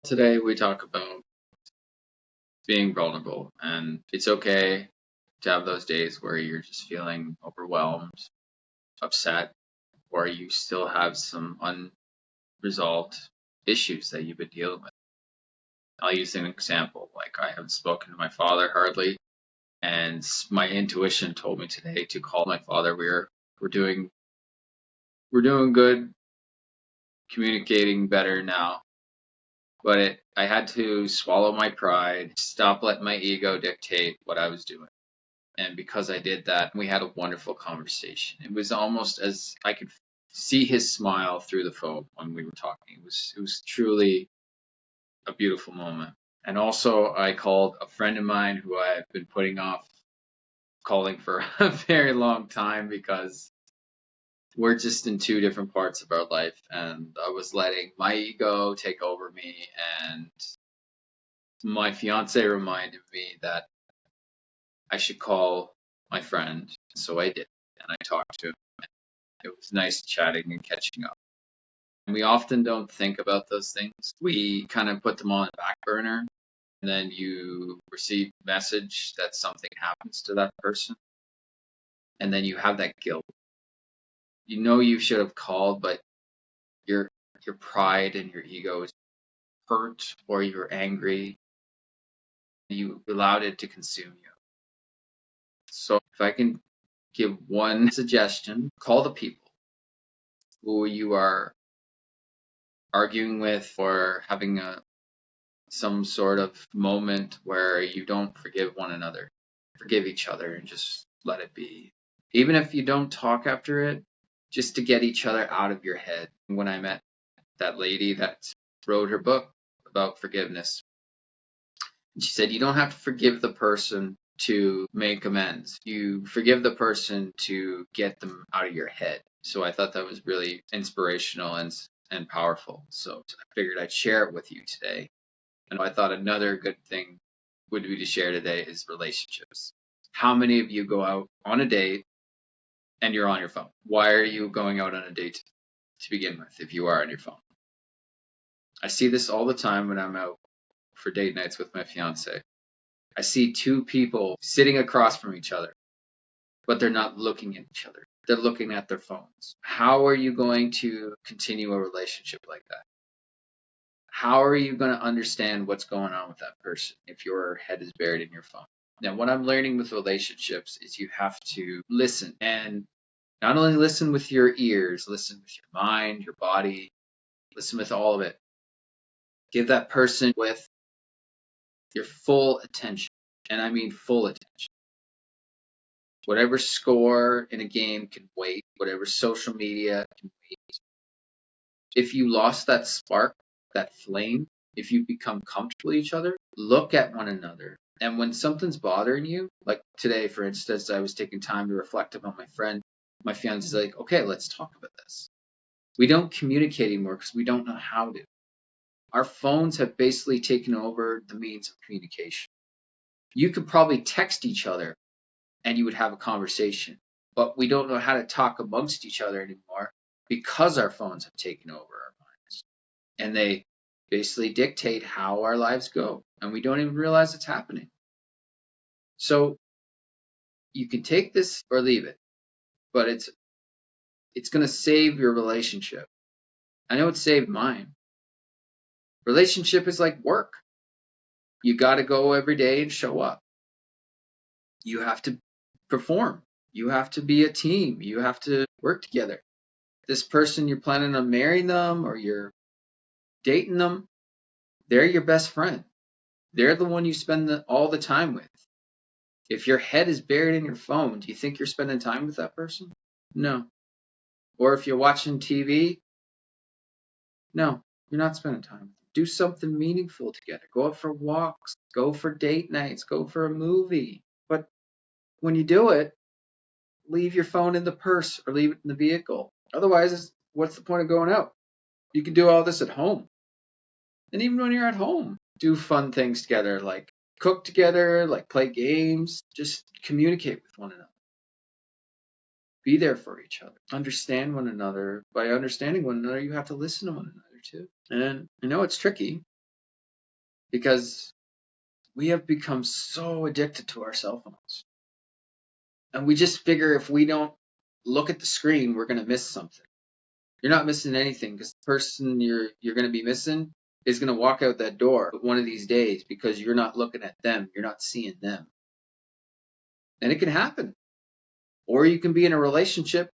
Today we talk about being vulnerable, and it's okay to have those days where you're just feeling overwhelmed, upset, or you still have some unresolved issues that you've been dealing with. I'll use an example. Like I haven't spoken to my father hardly, and my intuition told me today to call my father. We're doing we're doing good, communicating better now, but I had to swallow my pride, stop letting my ego dictate what I was doing. And because I did that, we had a wonderful conversation. It was almost as I could see his smile through the phone when we were talking. It was truly a beautiful moment. And also, I called a friend of mine who I've been putting off calling for a very long time because we're just in two different parts of our life. And I was letting my ego take over me. And my fiance reminded me that I should call my friend. So I did. And I talked to him. It was nice chatting and catching up. And we often don't think about those things. We kind of put them on the back burner, and then you receive a message that something happens to that person, and then you have that guilt. You know you should have called, but your your pride and your ego is hurt, or you're angry. You allowed it to consume you. So if I can give one suggestion, call the people who you are arguing with or having some sort of moment where you don't forgive one another. Forgive each other and just let it be. Even if you don't talk after it, just to get each other out of your head. When I met that lady that wrote her book about forgiveness, she said you don't have to forgive the person to make amends. You forgive the person to get them out of your head. So I thought that was really inspirational and powerful. So I figured I'd share it with you today. And I thought another good thing would be to share today is relationships. How many of you go out on a date and you're on your phone? Why are you going out on a date to begin with if you are on your phone? I see this all the time when I'm out for date nights with my fiance. I see two people sitting across from each other, but they're not looking at each other. They're looking at their phones. How are you going to continue a relationship like that? How are you going to understand what's going on with that person if your head is buried in your phone? Now, what I'm learning with relationships is you have to listen, and not only listen with your ears, listen with your mind, your body, listen with all of it. Give that person with your full attention, and I mean full attention. Whatever score in a game can wait, whatever social media can wait. If you lost that spark, that flame, if you become comfortable with each other, look at one another. And when something's bothering you, like today, for instance, I was taking time to reflect about my friend. My fiance is like, okay, let's talk about this. We don't communicate anymore because we don't know how to. Our phones have basically taken over the means of communication. You could probably text each other and you would have a conversation, but we don't know how to talk amongst each other anymore because our phones have taken over our minds. And they basically dictate how our lives go, and we don't even realize it's happening. So you can take this or leave it, but it's going to save your relationship. I know it saved mine. Relationship is like work. You got to go every day and show up. You have to perform. You have to be a team. You have to work together. This person, you're planning on marrying them or you're dating them, they're your best friend. They're the one you spend all the time with. If your head is buried in your phone, do you think you're spending time with that person? No. Or if you're watching TV, no, you're not spending time. Do something meaningful together. Go out for walks, go for date nights, go for a movie. But when you do it, leave your phone in the purse or leave it in the vehicle. Otherwise, what's the point of going out? You can do all this at home. And even when you're at home, do fun things together, like cook together, like play games, just communicate with one another. Be there for each other. Understand one another. By understanding one another, you have to listen to one another too. And I know it's tricky. because we have become so addicted to our cell phones. And we just figure if we don't look at the screen, we're going to miss something. You're not missing anything, because the person you're going to be missing is going to walk out that door one of these days because you're not looking at them. You're not seeing them. And it can happen. Or you can be in a relationship,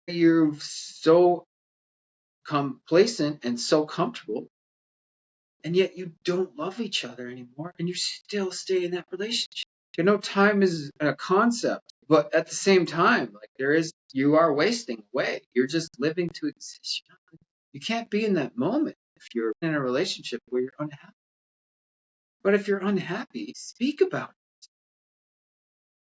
you're so complacent and so comfortable, and yet you don't love each other anymore, and you still stay in that relationship. You know, time is a concept, but at the same time, like you are wasting away. You're just living to exist. You can't be in that moment if you're in a relationship where you're unhappy. But if you're unhappy, speak about it.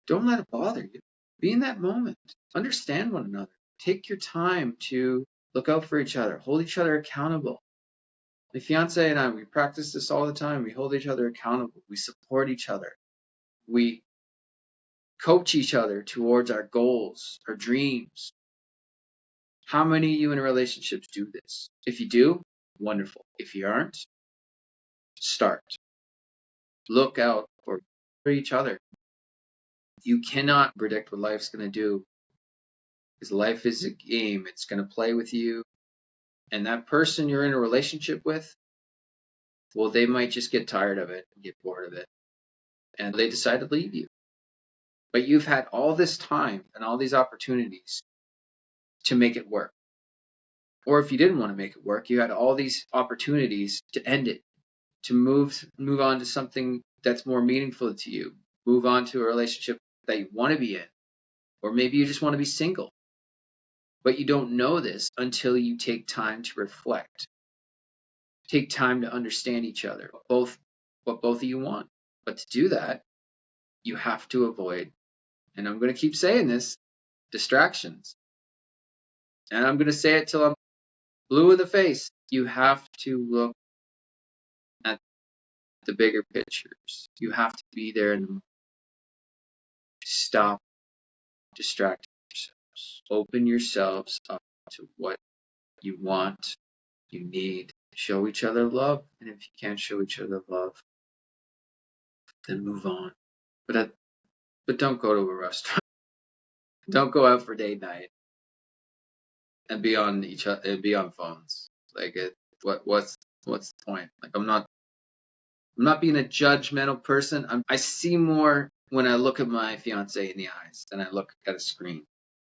Don't let it bother you. Be in that moment. Understand one another. Take your time to look out for each other. Hold each other accountable. My fiance and I, we practice this all the time. We hold each other accountable. We support each other. We coach each other towards our goals, our dreams. How many of you in relationships do this? If you do, wonderful. If you aren't, start. Look out for each other. You cannot predict what life's going to do, because life is a game. It's going to play with you. And that person you're in a relationship with, well, they might just get tired of it and get bored of it, and they decide to leave you. But you've had all this time and all these opportunities to make it work. Or if you didn't want to make it work, you had all these opportunities to end it, to move on to something that's more meaningful to you, move on to a relationship that you want to be in, or maybe you just want to be single. But you don't know this until you take time to reflect, take time to understand each other, what both of you want. But to do that, you have to avoid, and I'm going to keep saying this, distractions. And I'm going to say it till I'm blue in the face. You have to look at the bigger pictures. You have to be there and stop distracting yourselves. Open yourselves up to what you want, you need. Show each other love. And if you can't show each other love, then move on. But don't go to a restaurant. Don't go out for date night and be on each other, be on phones. Like what's the point? Like I'm not being a judgmental person. I see more when I look at my fiance in the eyes than I look at a screen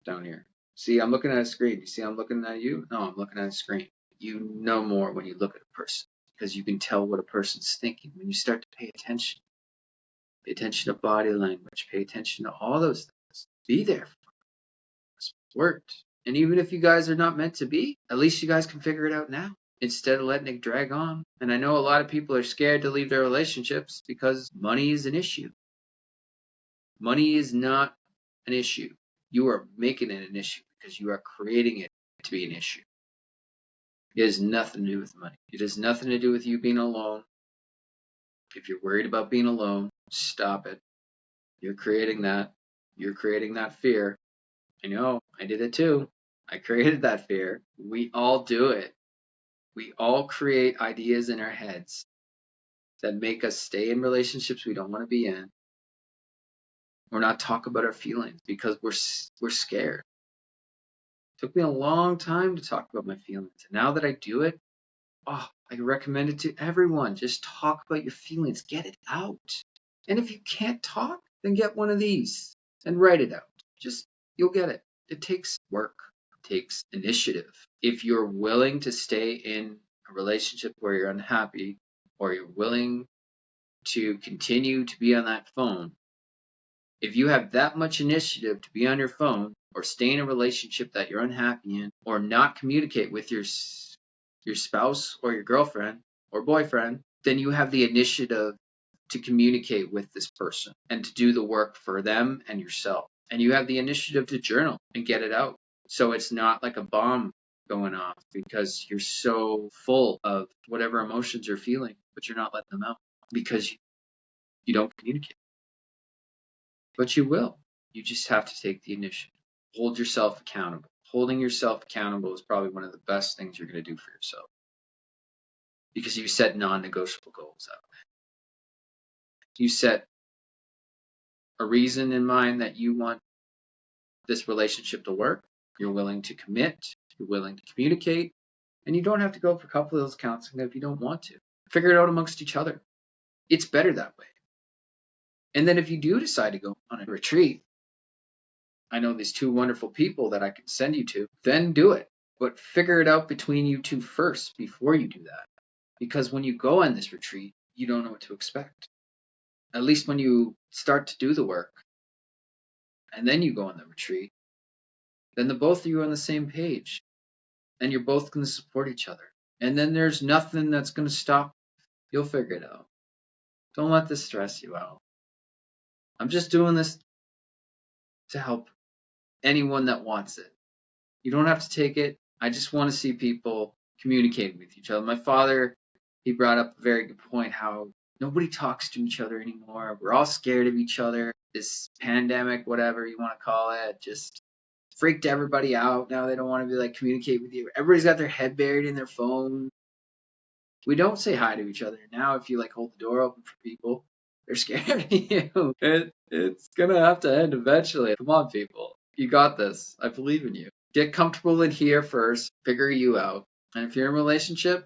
down here. See, I'm looking at a screen. You see, I'm looking at you? No, I'm looking at a screen. You know more when you look at a person, because you can tell what a person's thinking when you start to pay attention. Pay attention to body language. Pay attention to all those things. Be there for it. It's worked. And even if you guys are not meant to be, at least you guys can figure it out now, instead of letting it drag on. And I know a lot of people are scared to leave their relationships because money is an issue. Money is not an issue. You are making it an issue because you are creating it to be an issue. It has nothing to do with money. It has nothing to do with you being alone. If you're worried about being alone, stop it. You're creating that. You're creating that fear. I know, I did it too. I created that fear. We all do it. We all create ideas in our heads that make us stay in relationships we don't want to be in, or not talk about our feelings because we're scared. It took me a long time to talk about my feelings. And now that I do it, I recommend it to everyone. Just talk about your feelings. Get it out. And if you can't talk, then get one of these and write it out. You'll get it. It takes work. It takes initiative. If you're willing to stay in a relationship where you're unhappy, or you're willing to continue to be on that phone, if you have that much initiative to be on your phone, or stay in a relationship that you're unhappy in, or not communicate with your spouse or your girlfriend or boyfriend, then you have the initiative to communicate with this person and to do the work for them and yourself. And you have the initiative to journal and get it out. So it's not like a bomb going off because you're so full of whatever emotions you're feeling, but you're not letting them out because you don't communicate. But you will. You just have to take the initiative. Hold yourself accountable. Holding yourself accountable is probably one of the best things you're going to do for yourself. because you set non-negotiable goals out. You set a reason in mind that you want this relationship to work. You're willing to commit. You're willing to communicate. And you don't have to go for couples counseling if you don't want to. Figure it out amongst each other. It's better that way. And then if you do decide to go on a retreat, I know these two wonderful people that I can send you to, then do it. But figure it out between you two first before you do that. Because when you go on this retreat, you don't know what to expect. At least when you start to do the work and then you go on the retreat, then the both of you are on the same page and you're both going to support each other. And then there's nothing that's going to stop. You'll figure it out. Don't let this stress you out. I'm just doing this to help anyone that wants it. You don't have to take it. I just want to see people communicating with each other. My father, he brought up a very good point, how nobody talks to each other anymore. We're all scared of each other. This pandemic, whatever you want to call it, just freaked everybody out. Now they don't want to be communicate with you. Everybody's got their head buried in their phone. We don't say hi to each other. Now if you hold the door open for people, they're scared of you. It's gonna have to end eventually. Come on, people. You got this. I believe in you. Get comfortable in here first. Figure you out. And if you're in a relationship,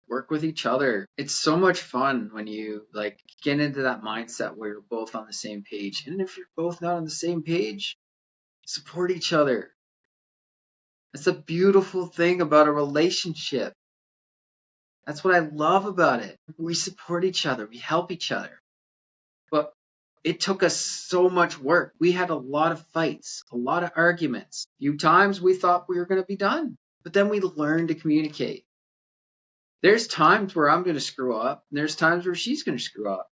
work with each other. It's so much fun when you get into that mindset where you're both on the same page. And if you're both not on the same page, support each other. That's a beautiful thing about a relationship. That's what I love about it. We support each other. We help each other. But it took us so much work. We had a lot of fights, a lot of arguments. A few times we thought we were going to be done. But then we learned to communicate. There's times where I'm going to screw up, and there's times where she's going to screw up.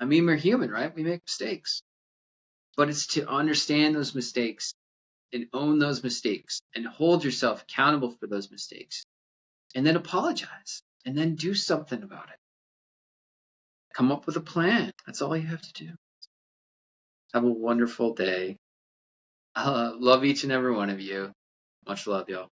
I mean, we're human, right? We make mistakes. But it's to understand those mistakes and own those mistakes and hold yourself accountable for those mistakes. And then apologize. And then do something about it. Come up with a plan. That's all you have to do. Have a wonderful day. I love each and every one of you. Much love, y'all.